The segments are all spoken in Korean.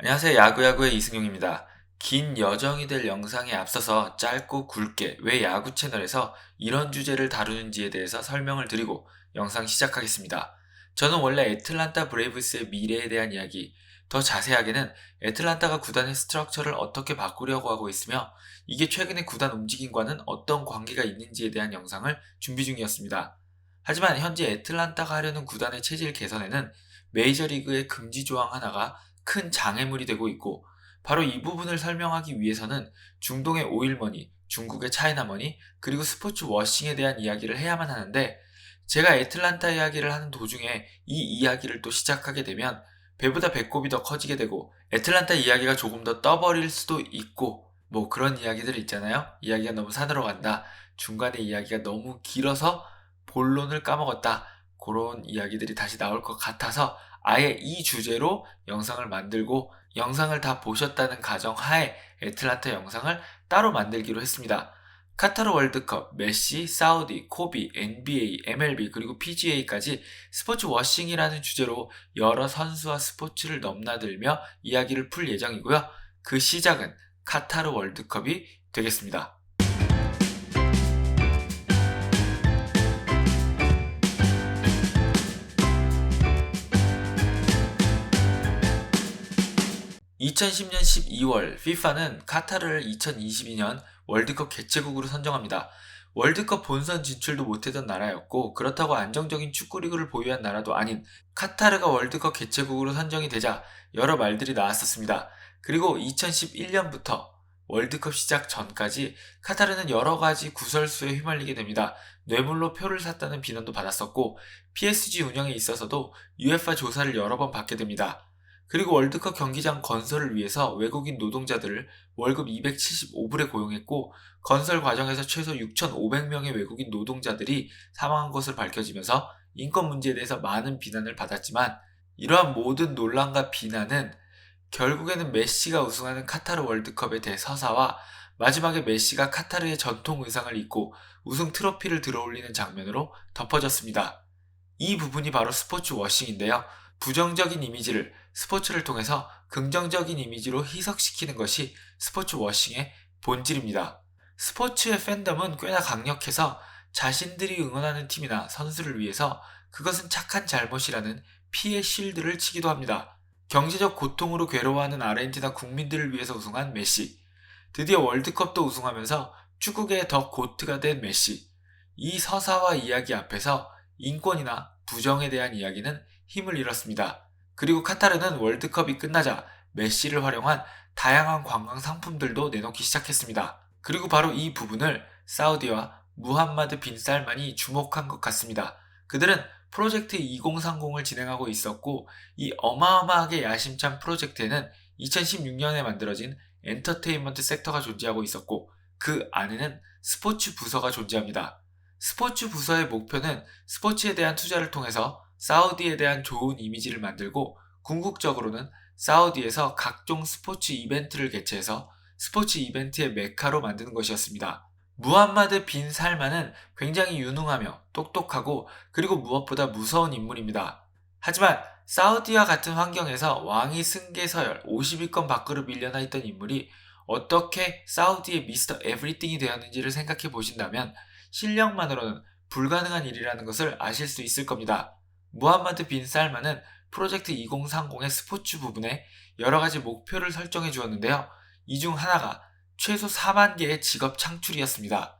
안녕하세요. 야구야구의 이승용입니다. 긴 여정이 될 영상에 앞서서 짧고 굵게 왜 야구 채널에서 이런 주제를 다루는지에 대해서 설명을 드리고 영상 시작하겠습니다. 저는 원래 애틀란타 브레이브스의 미래에 대한 이야기, 더 자세하게는 애틀란타가 구단의 스트럭처를 어떻게 바꾸려고 하고 있으며 이게 최근의 구단 움직임과는 어떤 관계가 있는지에 대한 영상을 준비 중이었습니다. 하지만 현재 애틀란타가 하려는 구단의 체질 개선에는 메이저리그의 금지 조항 하나가 큰 장애물이 되고 있고, 바로 이 부분을 설명하기 위해서는 중동의 오일머니, 중국의 차이나머니, 그리고 스포츠 워싱에 대한 이야기를 해야만 하는데, 제가 애틀란타 이야기를 하는 도중에 이 이야기를 또 시작하게 되면 배보다 배꼽이 더 커지게 되고 애틀란타 이야기가 조금 더 떠버릴 수도 있고, 뭐 그런 이야기들 있잖아요. 이야기가 너무 산으로 간다, 중간에 이야기가 너무 길어서 본론을 까먹었다, 그런 이야기들이 다시 나올 것 같아서 아예 이 주제로 영상을 만들고, 영상을 다 보셨다는 가정 하에 애틀란타 영상을 따로 만들기로 했습니다. 카타르 월드컵, 메시, 사우디, 코비, NBA, MLB, 그리고 PGA까지 스포츠 워싱이라는 주제로 여러 선수와 스포츠를 넘나들며 이야기를 풀 예정이고요. 그 시작은 카타르 월드컵이 되겠습니다. 2010년 12월 FIFA는 카타르를 2022년 월드컵 개최국으로 선정합니다. 월드컵 본선 진출도 못했던 나라였고, 그렇다고 안정적인 축구리그를 보유한 나라도 아닌 카타르가 월드컵 개최국으로 선정이 되자 여러 말들이 나왔었습니다. 그리고 2011년부터 월드컵 시작 전까지 카타르는 여러 가지 구설수에 휘말리게 됩니다. 뇌물로 표를 샀다는 비난도 받았었고, PSG 운영에 있어서도 UEFA 조사를 여러 번 받게 됩니다. 그리고 월드컵 경기장 건설을 위해서 외국인 노동자들을 월급 275불에 고용했고, 건설 과정에서 최소 6,500명의 외국인 노동자들이 사망한 것으로 밝혀지면서 인권 문제에 대해서 많은 비난을 받았지만, 이러한 모든 논란과 비난은 결국에는 메시가 우승하는 카타르 월드컵의 대서사와 마지막에 메시가 카타르의 전통 의상을 입고 우승 트로피를 들어올리는 장면으로 덮어졌습니다. 이 부분이 바로 스포츠 워싱인데요. 부정적인 이미지를 스포츠를 통해서 긍정적인 이미지로 희석시키는 것이 스포츠 워싱의 본질입니다. 스포츠의 팬덤은 꽤나 강력해서 자신들이 응원하는 팀이나 선수를 위해서 그것은 착한 잘못이라는 피해 실드를 치기도 합니다. 경제적 고통으로 괴로워하는 아르헨티나 국민들을 위해서 우승한 메시, 드디어 월드컵도 우승하면서 축구계의 더 고트가 된 메시, 이 서사와 이야기 앞에서 인권이나 부정에 대한 이야기는 힘을 잃었습니다. 그리고 카타르는 월드컵이 끝나자 메시를 활용한 다양한 관광 상품들도 내놓기 시작했습니다. 그리고 바로 이 부분을 사우디와 무함마드 빈 살만이 주목한 것 같습니다. 그들은 프로젝트 2030을 진행하고 있었고, 이 어마어마하게 야심찬 프로젝트에는 2016년에 만들어진 엔터테인먼트 섹터가 존재하고 있었고, 그 안에는 스포츠 부서가 존재합니다. 스포츠 부서의 목표는 스포츠에 대한 투자를 통해서 사우디에 대한 좋은 이미지를 만들고, 궁극적으로는 사우디에서 각종 스포츠 이벤트를 개최해서 스포츠 이벤트의 메카로 만드는 것이었습니다. 무함마드 빈 살만은 굉장히 유능하며 똑똑하고, 그리고 무엇보다 무서운 인물입니다. 하지만 사우디와 같은 환경에서 왕위 승계 서열 50위권 밖으로 밀려나 있던 인물이 어떻게 사우디의 미스터 에브리띵이 되었는지를 생각해 보신다면 실력만으로는 불가능한 일이라는 것을 아실 수 있을 겁니다. 무함마드 빈 살만은 프로젝트 2030의 스포츠 부분에 여러 가지 목표를 설정해 주었는데요. 이 중 하나가 최소 4만 개의 직업 창출이었습니다.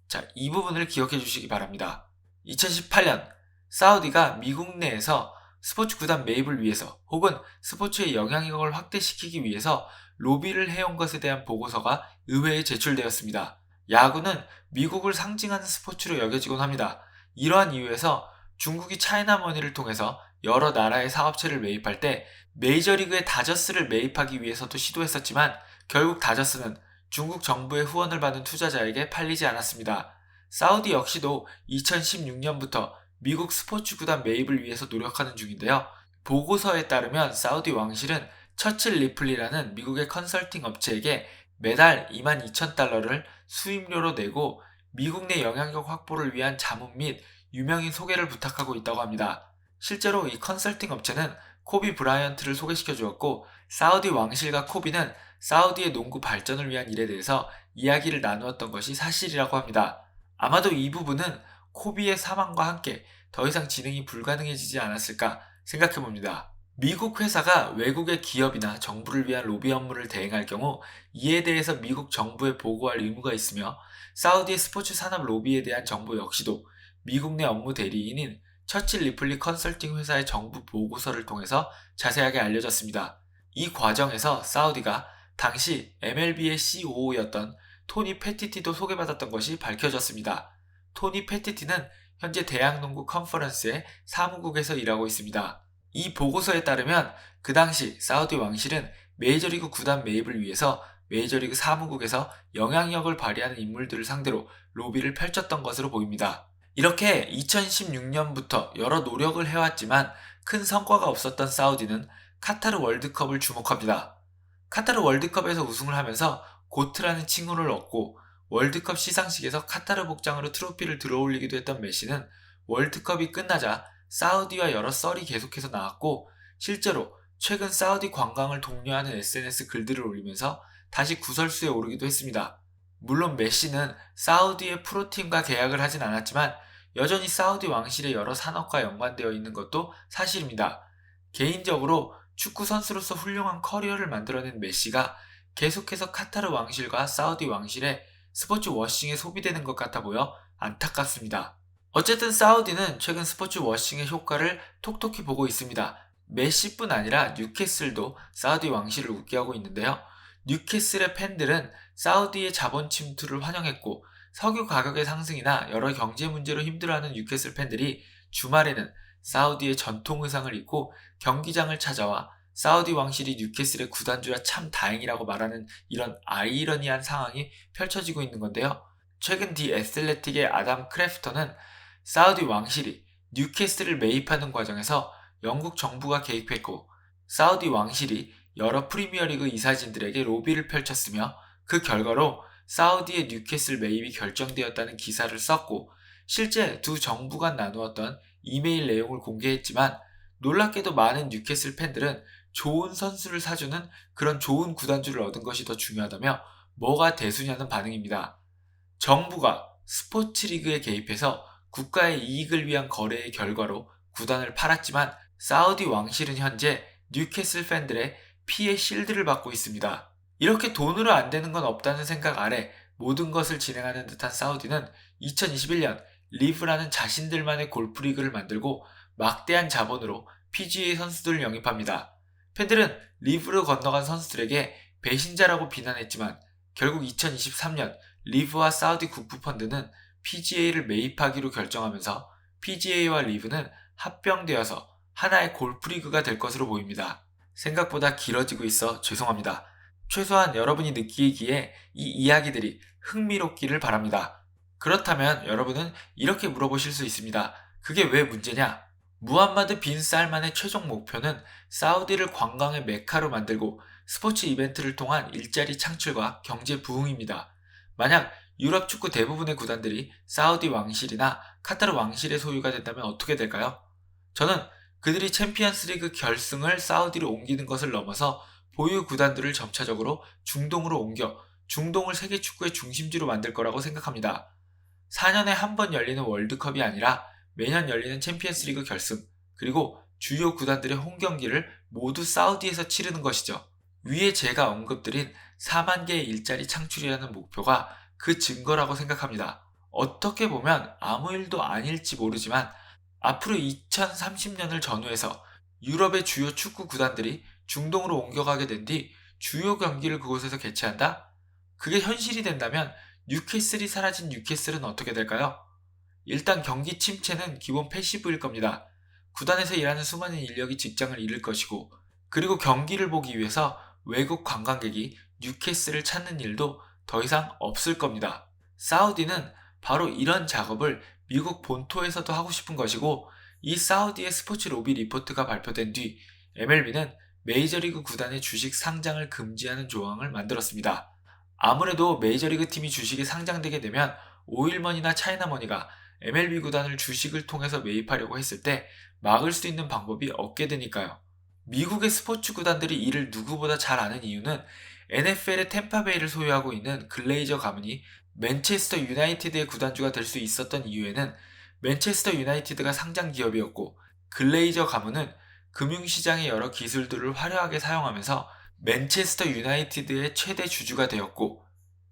자, 이 부분을 기억해 주시기 바랍니다. 2018년 사우디가 미국 내에서 스포츠 구단 매입을 위해서 혹은 스포츠의 영향력을 확대시키기 위해서 로비를 해온 것에 대한 보고서가 의회에 제출되었습니다. 야구는 미국을 상징하는 스포츠로 여겨지곤 합니다. 이러한 이유에서 중국이 차이나머니를 통해서 여러 나라의 사업체를 매입할 때 메이저리그의 다저스를 매입하기 위해서도 시도했었지만, 결국 다저스는 중국 정부의 후원을 받은 투자자에게 팔리지 않았습니다. 사우디 역시도 2016년부터 미국 스포츠 구단 매입을 위해서 노력하는 중인데요. 보고서에 따르면 사우디 왕실은 처칠 리플리라는 미국의 컨설팅 업체에게 매달 22,000달러를 수임료로 내고 미국 내 영향력 확보를 위한 자문 및 유명인 소개를 부탁하고 있다고 합니다. 실제로 이 컨설팅 업체는 코비 브라이언트를 소개시켜 주었고, 사우디 왕실과 코비는 사우디의 농구 발전을 위한 일에 대해서 이야기를 나누었던 것이 사실이라고 합니다. 아마도 이 부분은 코비의 사망과 함께 더 이상 진행이 불가능해지지 않았을까 생각해봅니다. 미국 회사가 외국의 기업이나 정부를 위한 로비 업무를 대행할 경우 이에 대해서 미국 정부에 보고할 의무가 있으며, 사우디의 스포츠 산업 로비에 대한 정보 역시도 미국 내 업무 대리인인 처칠 리플리 컨설팅 회사의 정부 보고서를 통해서 자세하게 알려졌습니다. 이 과정에서 사우디가 당시 MLB의 COO였던 토니 패티티도 소개받았던 것이 밝혀졌습니다. 토니 패티티는 현재 대학농구 컨퍼런스의 사무국에서 일하고 있습니다. 이 보고서에 따르면 그 당시 사우디 왕실은 메이저리그 구단 매입을 위해서 메이저리그 사무국에서 영향력을 발휘하는 인물들을 상대로 로비를 펼쳤던 것으로 보입니다. 이렇게 2016년부터 여러 노력을 해왔지만 큰 성과가 없었던 사우디는 카타르 월드컵을 주목합니다. 카타르 월드컵에서 우승을 하면서 고트라는 칭호를 얻고 월드컵 시상식에서 카타르 복장으로 트로피를 들어올리기도 했던 메시는 월드컵이 끝나자 사우디와 여러 썰이 계속해서 나왔고, 실제로 최근 사우디 관광을 독려하는 SNS 글들을 올리면서 다시 구설수에 오르기도 했습니다. 물론 메시는 사우디의 프로팀과 계약을 하진 않았지만 여전히 사우디 왕실의 여러 산업과 연관되어 있는 것도 사실입니다. 개인적으로 축구 선수로서 훌륭한 커리어를 만들어낸 메시가 계속해서 카타르 왕실과 사우디 왕실의 스포츠 워싱에 소비되는 것 같아 보여 안타깝습니다. 어쨌든 사우디는 최근 스포츠 워싱의 효과를 톡톡히 보고 있습니다. 메시뿐 아니라 뉴캐슬도 사우디 왕실을 웃게 하고 있는데요. 뉴캐슬의 팬들은 사우디의 자본 침투를 환영했고, 석유 가격의 상승이나 여러 경제 문제로 힘들어하는 뉴캐슬 팬들이 주말에는 사우디의 전통 의상을 입고 경기장을 찾아와 사우디 왕실이 뉴캐슬의 구단주라 참 다행이라고 말하는 이런 아이러니한 상황이 펼쳐지고 있는 건데요. 최근 디 애슬레틱의 아담 크래프터는 사우디 왕실이 뉴캐슬을 매입하는 과정에서 영국 정부가 개입했고, 사우디 왕실이 여러 프리미어리그 이사진들에게 로비를 펼쳤으며, 그 결과로 사우디의 뉴캐슬 매입이 결정되었다는 기사를 썼고, 실제 두 정부 간 나누었던 이메일 내용을 공개했지만, 놀랍게도 많은 뉴캐슬 팬들은 좋은 선수를 사주는 그런 좋은 구단주를 얻은 것이 더 중요하다며 뭐가 대수냐는 반응입니다. 정부가 스포츠리그에 개입해서 국가의 이익을 위한 거래의 결과로 구단을 팔았지만, 사우디 왕실은 현재 뉴캐슬 팬들의 피해 실드를 받고 있습니다. 이렇게 돈으로 안 되는 건 없다는 생각 아래 모든 것을 진행하는 듯한 사우디는 2021년 리브라는 자신들만의 골프리그를 만들고 막대한 자본으로 PGA 선수들을 영입합니다. 팬들은 리브로 건너간 선수들에게 배신자라고 비난했지만 결국 2023년 리브와 사우디 국부펀드는 PGA를 매입하기로 결정하면서 PGA와 리브는 합병되어서 하나의 골프리그가 될 것으로 보입니다. 생각보다 길어지고 있어 죄송합니다. 최소한 여러분이 느끼기에 이 이야기들이 흥미롭기를 바랍니다. 그렇다면 여러분은 이렇게 물어보실 수 있습니다. 그게 왜 문제냐? 무함마드 빈 살만의 최종 목표는 사우디를 관광의 메카로 만들고 스포츠 이벤트를 통한 일자리 창출과 경제 부흥입니다. 만약 유럽 축구 대부분의 구단들이 사우디 왕실이나 카타르 왕실의 소유가 된다면 어떻게 될까요? 저는 그들이 챔피언스 리그 결승을 사우디로 옮기는 것을 넘어서 보유 구단들을 점차적으로 중동으로 옮겨 중동을 세계 축구의 중심지로 만들 거라고 생각합니다. 4년에 한 번 열리는 월드컵이 아니라 매년 열리는 챔피언스 리그 결승, 그리고 주요 구단들의 홈경기를 모두 사우디에서 치르는 것이죠. 위에 제가 언급드린 4만 개의 일자리 창출이라는 목표가 그 증거라고 생각합니다. 어떻게 보면 아무 일도 아닐지 모르지만 앞으로 2030년을 전후해서 유럽의 주요 축구 구단들이 중동으로 옮겨가게 된 뒤 주요 경기를 그곳에서 개최한다? 그게 현실이 된다면 뉴캐슬이 사라진 뉴캐슬은 어떻게 될까요? 일단 경기 침체는 기본 패시브일 겁니다. 구단에서 일하는 수많은 인력이 직장을 잃을 것이고, 그리고 경기를 보기 위해서 외국 관광객이 뉴캐슬을 찾는 일도 더 이상 없을 겁니다. 사우디는 바로 이런 작업을 미국 본토에서도 하고 싶은 것이고, 이 사우디의 스포츠 로비 리포트가 발표된 뒤 MLB는 메이저리그 구단의 주식 상장을 금지하는 조항을 만들었습니다. 아무래도 메이저리그 팀이 주식이 상장되게 되면 오일머니나 차이나머니가 MLB 구단을 주식을 통해서 매입하려고 했을 때 막을 수 있는 방법이 없게 되니까요. 미국의 스포츠 구단들이 이를 누구보다 잘 아는 이유는 NFL의 템파베이를 소유하고 있는 글레이저 가문이 맨체스터 유나이티드의 구단주가 될 수 있었던 이유에는 맨체스터 유나이티드가 상장 기업이었고 글레이저 가문은 금융시장의 여러 기술들을 화려하게 사용하면서 맨체스터 유나이티드의 최대 주주가 되었고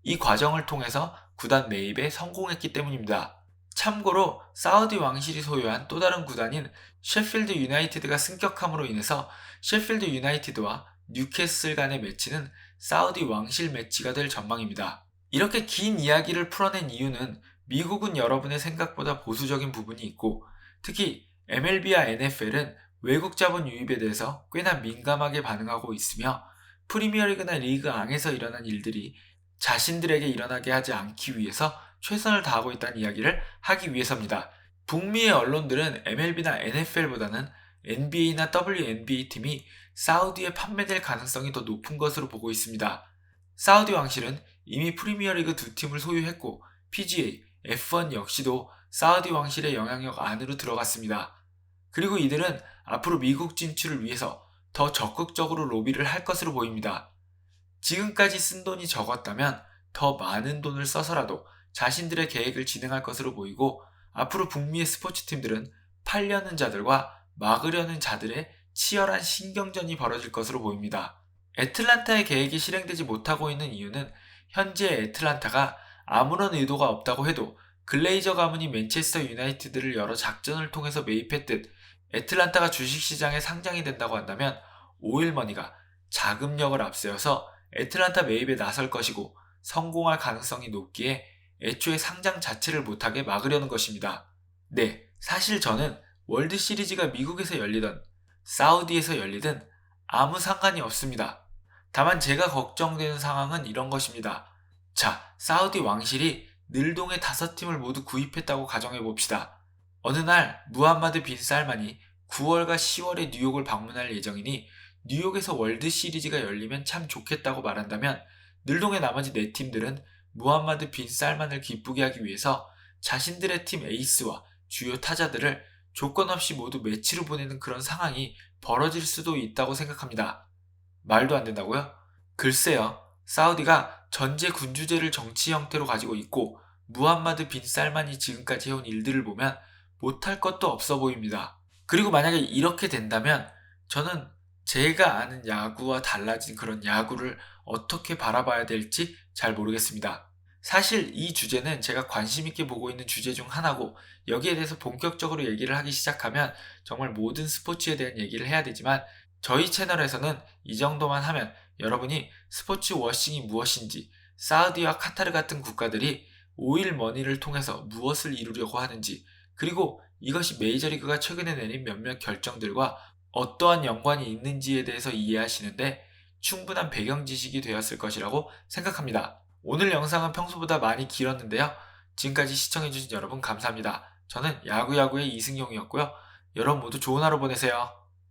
이 과정을 통해서 구단 매입에 성공했기 때문입니다. 참고로 사우디 왕실이 소유한 또 다른 구단인 셰필드 유나이티드가 승격함으로 인해서 셰필드 유나이티드와 뉴캐슬 간의 매치는 사우디 왕실 매치가 될 전망입니다. 이렇게 긴 이야기를 풀어낸 이유는 미국은 여러분의 생각보다 보수적인 부분이 있고 특히 MLB와 NFL은 외국 자본 유입에 대해서 꽤나 민감하게 반응하고 있으며 프리미어리그나 리그 안에서 일어난 일들이 자신들에게 일어나게 하지 않기 위해서 최선을 다하고 있다는 이야기를 하기 위해서입니다. 북미의 언론들은 MLB나 NFL보다는 NBA나 WNBA 팀이 사우디에 판매될 가능성이 더 높은 것으로 보고 있습니다. 사우디 왕실은 이미 프리미어리그 두 팀을 소유했고 PGA, F1 역시도 사우디 왕실의 영향력 안으로 들어갔습니다. 그리고 이들은 앞으로 미국 진출을 위해서 더 적극적으로 로비를 할 것으로 보입니다. 지금까지 쓴 돈이 적었다면 더 많은 돈을 써서라도 자신들의 계획을 진행할 것으로 보이고 앞으로 북미의 스포츠팀들은 팔려는 자들과 막으려는 자들의 치열한 신경전이 벌어질 것으로 보입니다. 애틀란타의 계획이 실행되지 못하고 있는 이유는 현재 애틀란타가 아무런 의도가 없다고 해도 글레이저 가문이 맨체스터 유나이티드를 여러 작전을 통해서 매입했듯 애틀란타가 주식시장에 상장이 된다고 한다면 오일머니가 자금력을 앞세워서 애틀란타 매입에 나설 것이고 성공할 가능성이 높기에 애초에 상장 자체를 못하게 막으려는 것입니다. 네, 사실 저는 월드 시리즈가 미국에서 열리든 사우디에서 열리든 아무 상관이 없습니다. 다만 제가 걱정되는 상황은 이런 것입니다. 자, 사우디 왕실이 늘동의 5팀을 모두 구입했다고 가정해봅시다. 어느 날 무함마드 빈 살만이 9월과 10월에 뉴욕을 방문할 예정이니 뉴욕에서 월드 시리즈가 열리면 참 좋겠다고 말한다면 늘동의 나머지 4팀들은 무함마드 빈 살만을 기쁘게 하기 위해서 자신들의 팀 에이스와 주요 타자들을 조건 없이 모두 매치로 보내는 그런 상황이 벌어질 수도 있다고 생각합니다. 말도 안 된다고요? 글쎄요. 사우디가 전제 군주제를 정치 형태로 가지고 있고 무함마드 빈 살만이 지금까지 해온 일들을 보면 못할 것도 없어 보입니다. 그리고 만약에 이렇게 된다면 저는 제가 아는 야구와 달라진 그런 야구를 어떻게 바라봐야 될지 잘 모르겠습니다. 사실 이 주제는 제가 관심 있게 보고 있는 주제 중 하나고 여기에 대해서 본격적으로 얘기를 하기 시작하면 정말 모든 스포츠에 대한 얘기를 해야 되지만 저희 채널에서는 이 정도만 하면 여러분이 스포츠 워싱이 무엇인지 사우디와 카타르 같은 국가들이 오일 머니를 통해서 무엇을 이루려고 하는지 그리고 이것이 메이저리그가 최근에 내린 몇몇 결정들과 어떠한 연관이 있는지에 대해서 이해하시는데 충분한 배경 지식이 되었을 것이라고 생각합니다. 오늘 영상은 평소보다 많이 길었는데요. 지금까지 시청해주신 여러분 감사합니다. 저는 야구야구의 이승용이었고요. 여러분 모두 좋은 하루 보내세요.